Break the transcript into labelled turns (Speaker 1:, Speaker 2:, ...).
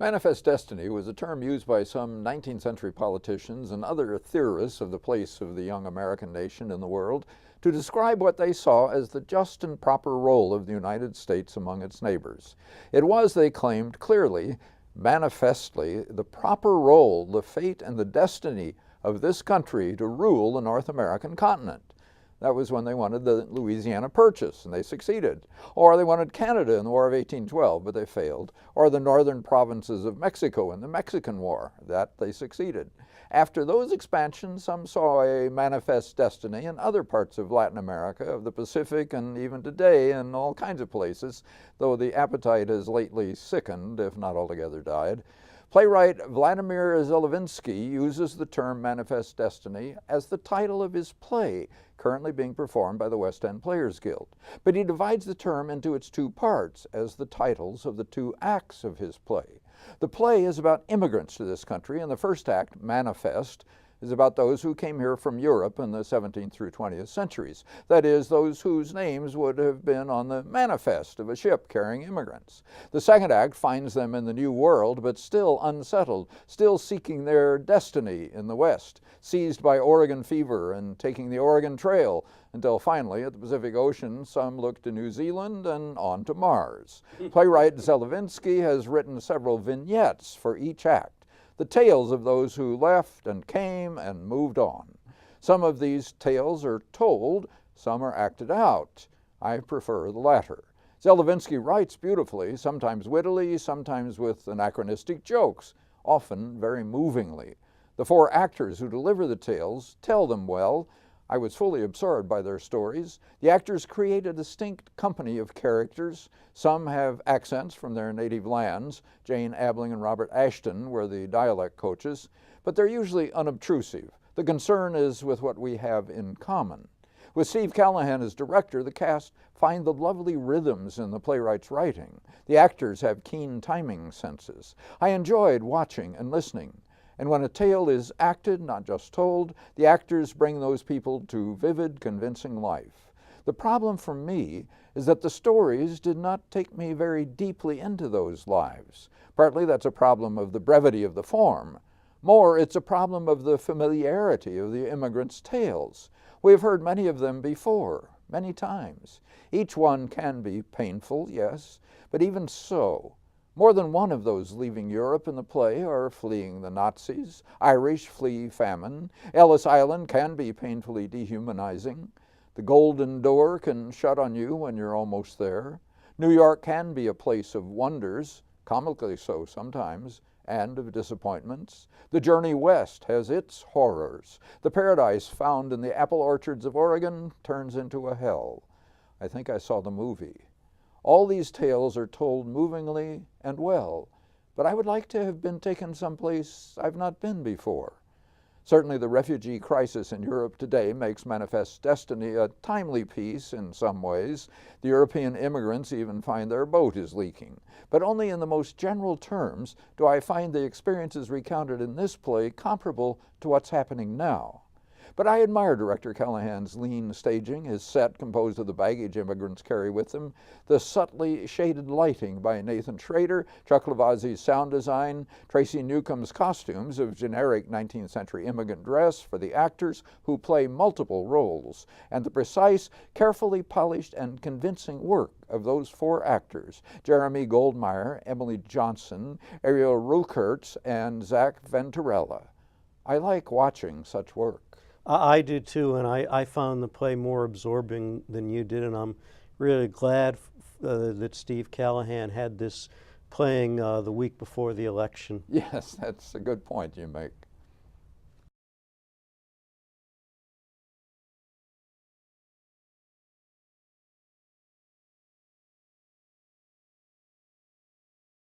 Speaker 1: Manifest destiny was a term used by some 19th century politicians and other theorists of the place of the young American nation in the world to describe what they saw as the just and proper role of the United States among its neighbors. It was, they claimed clearly, manifestly, the proper role, the fate, and the destiny of this country to rule the North American continent. That was when they wanted the Louisiana Purchase, and they succeeded. Or they wanted Canada in the War of 1812, but they failed. Or the northern provinces of Mexico in the Mexican War. That they succeeded. After those expansions, some saw a manifest destiny in other parts of Latin America, of the Pacific, and even today in all kinds of places, though the appetite has lately sickened, if not altogether died. Playwright Vladimir Zelevinsky uses the term manifest destiny as the title of his play, currently being performed by the West End Players Guild. But he divides the term into its two parts as the titles of the two acts of his play. The play is about immigrants to this country, and the first act, Manifest, is about those who came here from Europe in the 17th through 20th centuries. That is, those whose names would have been on the manifest of a ship carrying immigrants. The second act finds them in the New World, but still unsettled, still seeking their destiny in the West, seized by Oregon fever and taking the Oregon Trail, until finally, at the Pacific Ocean, some look to New Zealand and on to Mars. Playwright Zelevinsky has written several vignettes for each act, the tales of those who left and came and moved on. Some of these tales are told, some are acted out. I prefer the latter. Zelevinsky writes beautifully, sometimes wittily, sometimes with anachronistic jokes, often very movingly. The four actors who deliver the tales tell them well. I was fully absorbed by their stories. The actors create a distinct company of characters. Some have accents from their native lands. Jane Abling and Robert Ashton were the dialect coaches, but they're usually unobtrusive. The concern is with what we have in common. With Steve Callahan as director, the cast find the lovely rhythms in the playwright's writing. The actors have keen timing senses. I enjoyed watching and listening. And when a tale is acted, not just told, the actors bring those people to vivid, convincing life. The problem for me is that the stories did not take me very deeply into those lives. Partly that's a problem of the brevity of the form. More, it's a problem of the familiarity of the immigrants' tales. We have heard many of them before, many times. Each one can be painful, yes, but even so, more than one of those leaving Europe in the play are fleeing the Nazis. Irish flee famine. Ellis Island can be painfully dehumanizing. The Golden Door can shut on you when you're almost there. New York can be a place of wonders, comically so sometimes, and of disappointments. The journey west has its horrors. The paradise found in the apple orchards of Oregon turns into a hell. I think I saw the movie. All these tales are told movingly and well, but I would like to have been taken someplace I've not been before. Certainly the refugee crisis in Europe today makes Manifest Destiny a timely piece in some ways. The European immigrants even find their boat is leaking. But only in the most general terms do I find the experiences recounted in this play comparable to what's happening now. But I admire Director Callahan's lean staging, his set composed of the baggage immigrants carry with them, the subtly shaded lighting by Nathan Schrader, Chuck Lavazzi's sound design, Tracy Newcomb's costumes of generic 19th century immigrant dress for the actors who play multiple roles, and the precise, carefully polished, and convincing work of those four actors, Jeremy Goldmeyer, Emily Johnson, Ariel Rukertz, and Zach Venturella. I like watching such work.
Speaker 2: I do too, and I found the play more absorbing than you did, and I'm really glad that Steve Callahan had this playing the week before the election.
Speaker 1: Yes, that's a good point you make.